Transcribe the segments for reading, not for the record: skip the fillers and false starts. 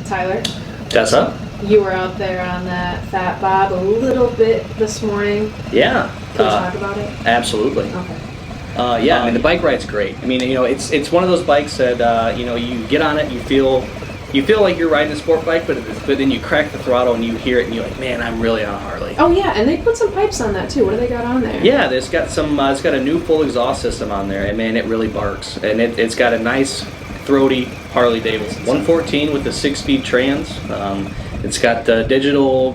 Tyler, Tessa? you were out there on that Fat Bob a little bit this morning. Yeah. Can we talk about it? Absolutely. Okay. Yeah, I mean, the bike ride's great. I mean, you know, it's one of those bikes that, you know, you get on it, you feel like you're riding a sport bike, but then you crack the throttle and you hear it and you're like, man, I'm really on a Harley. Oh yeah, and they put some pipes on that too. What do they got on there? Yeah, it's got a new full exhaust system on there, and man, it really barks. And it's got a nice, throaty Harley-Davidson. 114 with the 6-speed trans. It's got the digital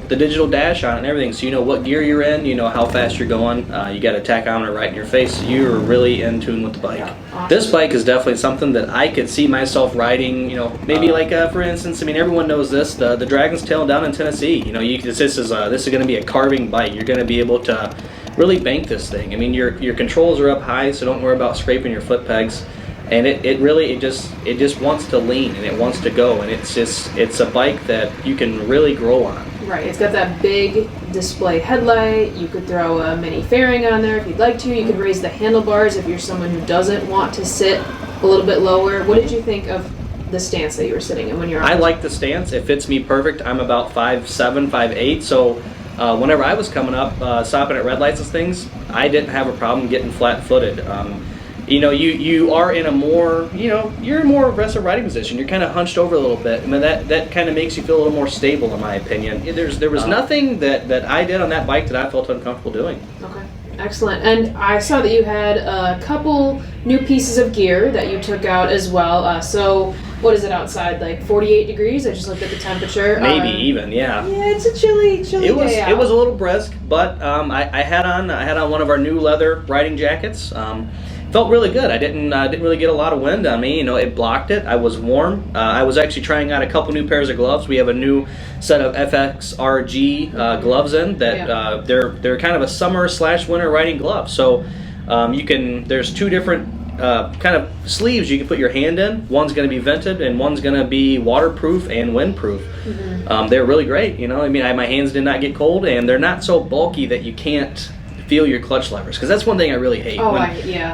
dash on it and everything, so you know what gear you're in, you know how fast you're going. You got a tachometer right in your face, so you're really in tune with the bike. Yeah, awesome. This bike is definitely something that I could see myself riding, you know, maybe like, for instance, I mean, everyone knows this, the Dragon's Tail down in Tennessee. You know, this is going to be a carving bike. You're going to be able to really bank this thing. I mean, your controls are up high, so don't worry about scraping your foot pegs. And it really just wants to lean and it wants to go, and it's a bike that you can really grow on. Right, it's got that big display headlight. You could throw a mini fairing on there if you'd like to. You could raise the handlebars if you're someone who doesn't want to sit a little bit lower. What did you think of the stance that you were sitting in when you're on? I like the stance. It fits me perfect. I'm about 5'7", 5'8", so whenever I was coming up, stopping at red lights and things, I didn't have a problem getting flat-footed. You know, you are in a more, you know, you're in a more aggressive riding position. You're kind of hunched over a little bit. I mean, that kind of makes you feel a little more stable, in my opinion. There was nothing that I did on that bike that I felt uncomfortable doing. Okay, excellent. And I saw that you had a couple new pieces of gear that you took out as well. So what is it outside, like 48 degrees? I just looked at the temperature. Maybe even, yeah. Yeah, it's a chilly day out. It was a little brisk, but I had on one of our new leather riding jackets. Felt really good. I didn't really get a lot of wind on me. You know, it blocked it. I was warm. I was actually trying out a couple new pairs of gloves. We have a new set of FXRG gloves in that they're kind of a summer/winter riding glove. So there's two different kind of sleeves you can put your hand in. One's going to be vented and one's going to be waterproof and windproof. Mm-hmm. They're really great. You know, I mean, my hands did not get cold, and they're not so bulky that you can't feel your clutch levers, because that's one thing I really hate.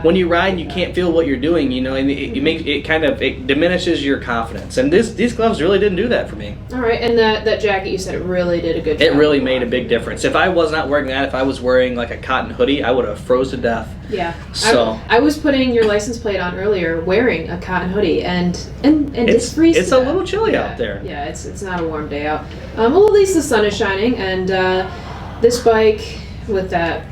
When you ride and you can't feel what you're doing, you know, and it diminishes your confidence. And these gloves really didn't do that for me. All right, and that jacket, you said it really did a good job. It really made a big difference. If I was not wearing that, if I was wearing like a cotton hoodie, I would have froze to death. Yeah. So I was putting your license plate on earlier wearing a cotton hoodie, and it's freezing. It's a little chilly out there. Yeah, it's not a warm day out. Well, at least the sun is shining, and this bike with that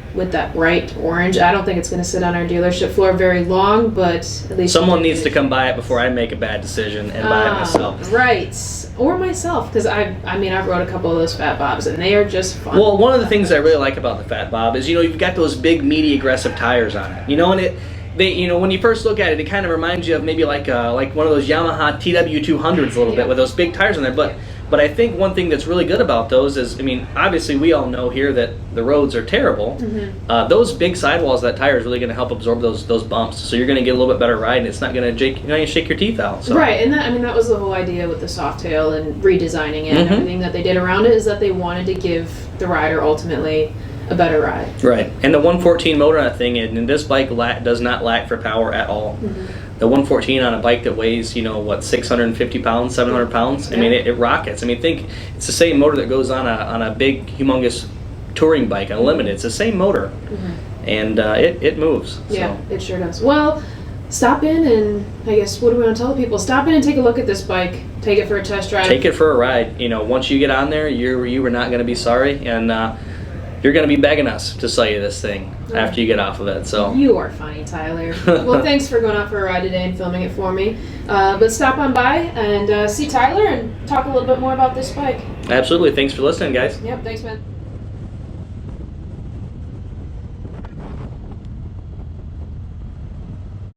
bright orange, I don't think it's going to sit on our dealership floor very long, but at least someone needs to come buy it before I make a bad decision and buy it myself. Right, or myself, because I've rode a couple of those Fat Bobs and they are just fun. Well, one of the things I really like about the Fat Bob is, you know, you've got those big, meaty, aggressive tires on it. You know, and you know, when you first look at it, it kind of reminds you of maybe like one of those Yamaha TW200s a little bit with those big tires on there, But I think one thing that's really good about those is, I mean, obviously we all know here that the roads are terrible. Mm-hmm. Those big sidewalls of that tire is really going to help absorb those bumps. So you're going to get a little bit better ride, and it's not going to shake your teeth out. So. Right, and that was the whole idea with the soft tail and redesigning it and everything that they did around it, is that they wanted to give the rider ultimately a better ride. Right, and the 114 motor on that thing, and this bike does not lack for power at all. Mm-hmm. The 114 on a bike that weighs, you know, what, 650 pounds, 700 pounds? I mean, it rockets. I mean, think it's the same motor that goes on a big, humongous touring bike, on a limited. It's the same motor, and it moves. Yeah, so. It sure does. Well, stop in and, I guess, what do we want to tell people? Stop in and take a look at this bike. Take it for a test drive. Take it for a ride. You know, once you get on there, you are not going to be sorry, and you're going to be begging us to sell you this thing after you get off of it. So you are funny, Tyler. Well, thanks for going out for a ride today and filming it for me. But stop on by and see Tyler and talk a little bit more about this bike. Absolutely. Thanks for listening, guys. Yep, thanks, man.